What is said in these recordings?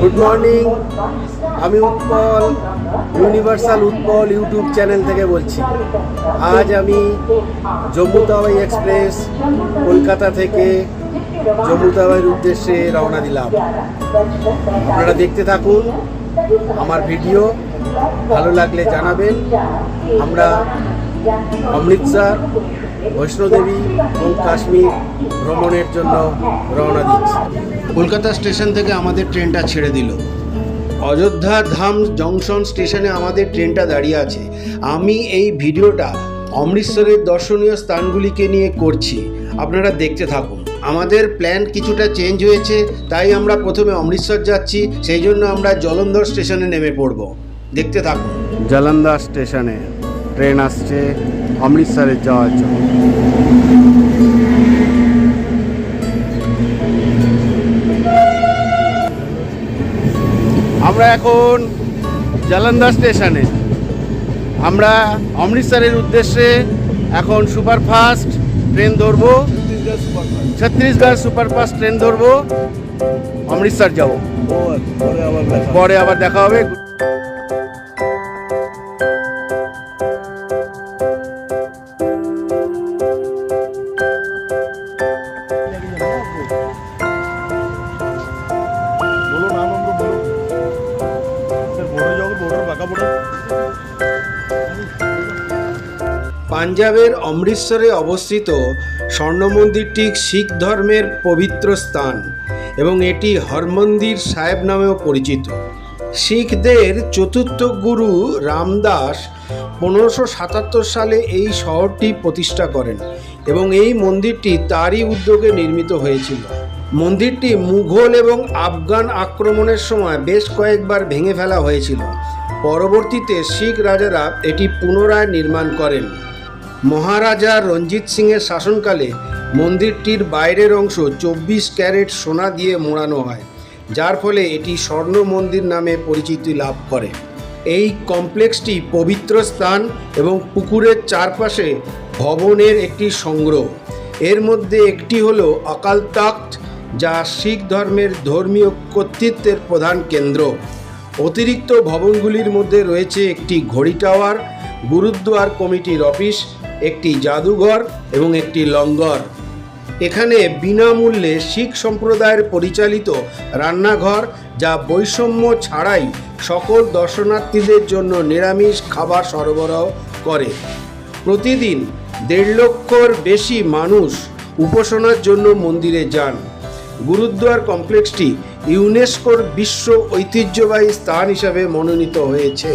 Good morning, আমি Utpal, universal Utpal YouTube channel থেকে বলছি। আজ আমি জম্মু তাওয়াই এক্সপ্রেস কলকাতা থেকে জম্মু তাওয়াইয়ের উদ্দেশ্যে রওনা দিলাম। আপনারা দেখতে থাকুন আমার ভিডিও, ভালো লাগলে জানাবেন। আমরা অমৃতসর, বৈষ্ণোদেবী এবং কাশ্মীর ভ্রমণের জন্য রওনা দিচ্ছি। কলকাতা স্টেশন থেকে আমাদের ট্রেনটা ছেড়ে দিল। অযোধ্যা ধাম জংশন স্টেশনে আমাদের ট্রেনটা দাঁড়িয়ে আছে। আমি এই ভিডিওটা অমৃতসরের দর্শনীয় স্থানগুলিকে নিয়ে করছি, আপনারা দেখতে থাকুন। আমাদের প্ল্যান কিছুটা চেঞ্জ হয়েছে, তাই আমরা প্রথমে অমৃতসর যাচ্ছি, সেই জন্য আমরা জলন্ধর স্টেশনে নেমে পড়ব। দেখতে থাকুন। জলন্ধর স্টেশনে ট্রেন আসছে অমৃতসরে যাওয়ার জন্য। আমরা এখন জলন্ধর স্টেশনে। আমরা অমৃতসরের উদ্দেশ্যে এখন সুপারফাস্ট ট্রেন ধরবো, ছত্তিশগড় সুপারফাস্ট ট্রেন ধরবো, অমৃতসর যাবো। পরে আবার দেখা হবে। পাঞ্জাবের অমৃতসরে অবস্থিত স্বর্ণ মন্দিরটি শিখ ধর্মের পবিত্র স্থান এবং এটি হরমন্দির সাহেব নামেও পরিচিত। শিখদের চতুর্থ গুরু রামদাস 1577 সালে এই শহরটি প্রতিষ্ঠা করেন এবং এই মন্দিরটি তারই উদ্যোগে নির্মিত হয়েছিল। মন্দিরটি মুঘল এবং আফগান আক্রমণের সময় বেশ কয়েকবার ভেঙে ফেলা হয়েছিল। পরবর্তীতে শিখ রাজারা এটি পুনরায় নির্মাণ করেন। মহারাজা রঞ্জিত সিংয়ের শাসনকালে মন্দিরটির বাইরের অংশ 24 ক্যারেট সোনা দিয়ে মোড়ানো হয়, যার ফলে এটি স্বর্ণ মন্দির নামে পরিচিতি লাভ করে। এই কমপ্লেক্সটি পবিত্র স্থান এবং পুকুরের চারপাশে ভবনের একটি সংগ্রহ। এর মধ্যে একটি হলো অকাল তখ্ত, যা শিখ ধর্মের ধর্মীয় কর্তৃত্বের প্রধান কেন্দ্র। অতিরিক্ত ভবনগুলির মধ্যে রয়েছে একটি ঘড়ি টাওয়ার, গুরুদ্বার কমিটির অফিস, একটি জাদুঘর এবং একটি লঙ্গর। এখানে বিনামূল্যে শিখ সম্প্রদায়ের পরিচালিত রান্নাঘর, যা বৈষম্য ছাড়াই সকল দর্শনার্থীদের জন্য নিরামিষ খাবার সরবরাহ করে। প্রতিদিন 1.5 লক্ষর বেশি মানুষ উপাসনার জন্য মন্দিরে যান। গুরুদ্বার কমপ্লেক্সটি ইউনেস্কোর বিশ্ব ঐতিহ্যবাহী স্থান হিসাবে মনোনীত হয়েছে।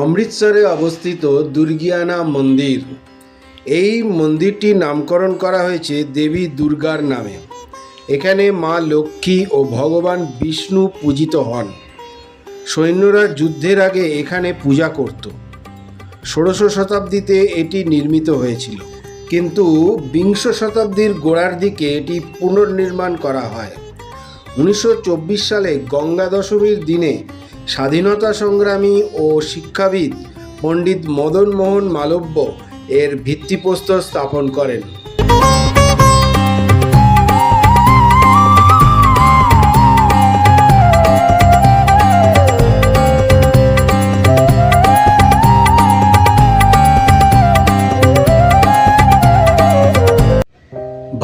অমৃতসরে অবস্থিত দুর্গিয়ানা মন্দির। এই মন্দিরটির নামকরণ করা হয়েছে দেবী দুর্গার নামে। এখানে মা লক্ষ্মী ও ভগবান বিষ্ণু পূজিত হন। সৈন্যরা যুদ্ধের আগে এখানে পূজা করত। 16শ শতাব্দীতে এটি নির্মিত হয়েছিল, কিন্তু 20 শতাব্দীর গোড়ার দিকে এটি পুনর্নির্মাণ করা হয়। 1924 সালে গঙ্গা দশমীর দিনে স্বাধীনতা সংগ্রামী ও শিক্ষাবিদ পণ্ডিত মদন মোহন মালব্য এর ভিত্তিপ্রস্তর স্থাপন করেন।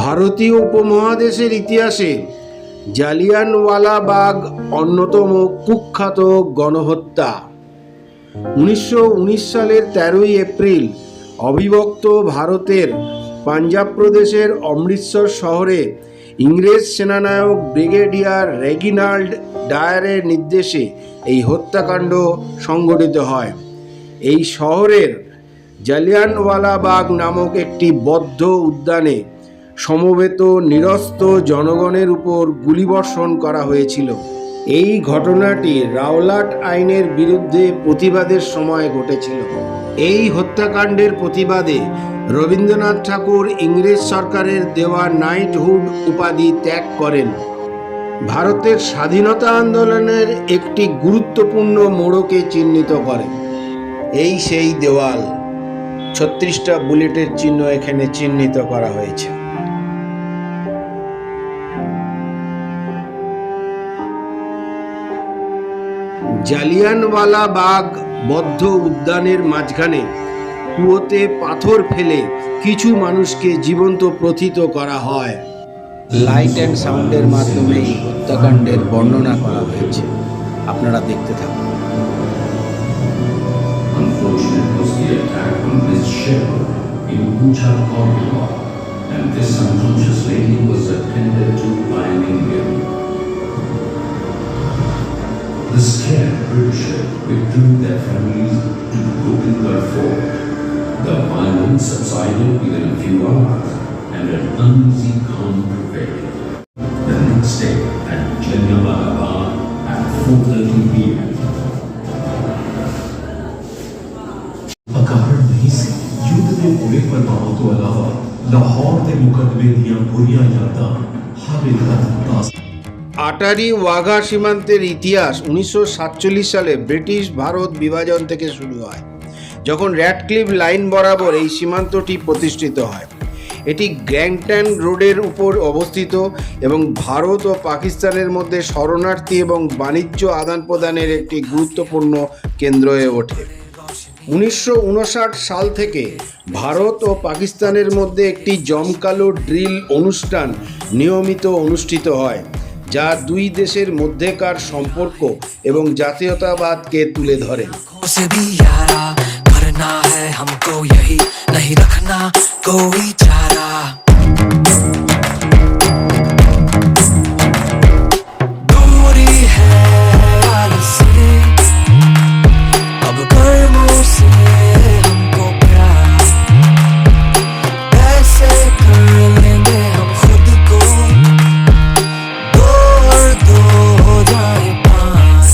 ভারতীয় উপমহাদেশের ইতিহাসে জালিয়ানওয়ালাবাগ অন্যতম কুখ্যাত গণহত্যা। 1919 সালের 13ই এপ্রিল অবিভক্ত ভারতের পাঞ্জাব প্রদেশের অমৃতসর শহরে ইংরেজ সেনানায়ক ব্রিগেডিয়ার রেগিনাল্ড ডায়ারের নির্দেশে এই হত্যাকাণ্ড সংঘটিত হয়। এই শহরের জালিয়ানওয়ালাবাগ নামক একটি বদ্ধ উদ্যানে সমবেত নিরস্ত্র জনগণের উপর গুলিবর্ষণ করা হয়েছিল। এই ঘটনাটি রাওলাট আইনের বিরুদ্ধে প্রতিবাদের সময় ঘটেছিল। এই হত্যাকাণ্ডের প্রতিবাদে রবীন্দ্রনাথ ঠাকুর ইংরেজ সরকারের দেওয়া নাইটহুড উপাধি ত্যাগ করেন। ভারতের স্বাধীনতা আন্দোলনের একটি গুরুত্বপূর্ণ মোড়কে চিহ্নিত করে। এই সেই দেওয়াল, 36টা বুলেটের চিহ্ন এখানে চিহ্নিত করা হয়েছে। জালিয়ানওয়ালাবাগ বদ্ধ উদ্যানের মাঝখানে কুয়োতে পাথর ফেলে কিছু মানুষকে জীবন্ত প্রথিত করা হয়। লাইট অ্যান্ড সাউন্ডের মাধ্যমে এই হত্যাকাণ্ডের বর্ণনা করা হয়েছে, আপনারা দেখতে থাকুন। Unfortunate was the attack on Miss Shepherd in Pucha Corridor, and this unconscious lady was attended to by an Indian. The scared British withdrew their families to Gokindkar Fort. The violence subsided within a few hours, and an uneasy calm prevailed. The next day, at Jallianwala Bagh at 4:30 p.m. अकारण नहीं सी युद्ध ਦੇ ਪੂਰੇ ਪ੍ਰਭਾਵ ਤੋਂ ਇਲਾਵਾ ਲਾਹੌਰ ਦੇ ਮੁਕੱਦਮੇ ਦੀਆਂ ਬੁਰੀਆਂ ਯਾਦਾਂ ਹਰ ਰਾਤ ਤਾਜ਼ਾ। আটারি ওয়াঘা সীমান্তের ইতিহাস 1947 সালে ব্রিটিশ ভারত বিভাজন থেকে শুরু হয়, যখন র্যাডক্লিফ লাইন বরাবর এই সীমান্তটি প্রতিষ্ঠিত হয়। এটি গ্র্যান্টন রোডের উপর অবস্থিত এবং ভারত ও পাকিস্তানের মধ্যে শরণার্থী এবং বাণিজ্য আদান প্রদানের একটি গুরুত্বপূর্ণ কেন্দ্র হয়ে ওঠে। 1959 সাল থেকে ভারত ও পাকিস্তানের মধ্যে একটি জমকালো ড্রিল অনুষ্ঠান নিয়মিত অনুষ্ঠিত হয়, যা দুই দেশের মধ্যেকার সম্পর্ক এবং জাতীয়তাবাদকে তুলে ধরে। उसे भी यारा करना है हमको, यही नहीं रखना कोई चारा। दूरी है यार से, अब कर्मों से हमको प्यार, ऐसे कर लेंगे हम खुद को, दो और दो हो जाए 5।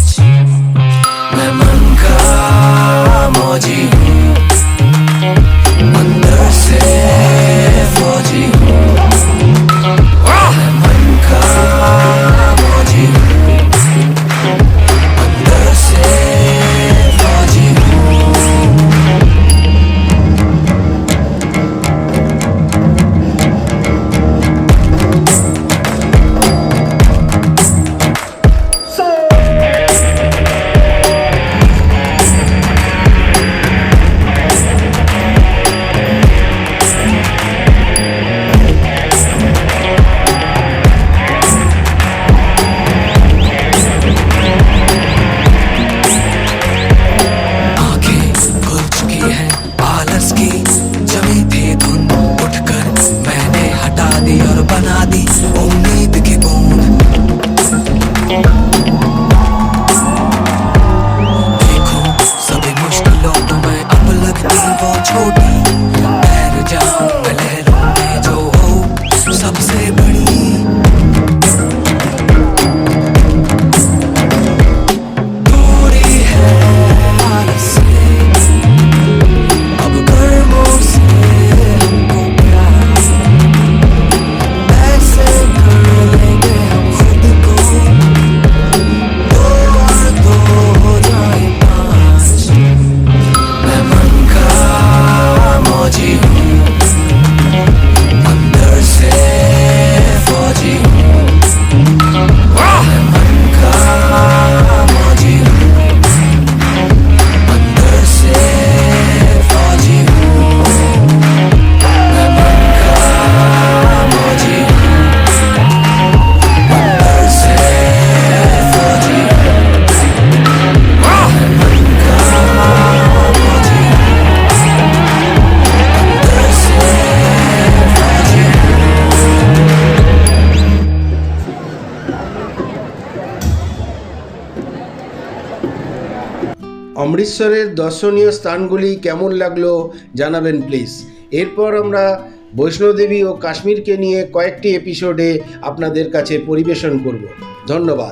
मैं मन का मौजी हूँ, अंदर से অমৃতসরের দর্শনীয় স্থানগুলি কেমন লাগলো জানাবেন প্লিজ। এরপর আমরা বৈষ্ণোদেবী ও কাশ্মীরকে নিয়ে কয়েকটি এপিসোডে আপনাদের কাছে পরিবেশন করব। ধন্যবাদ।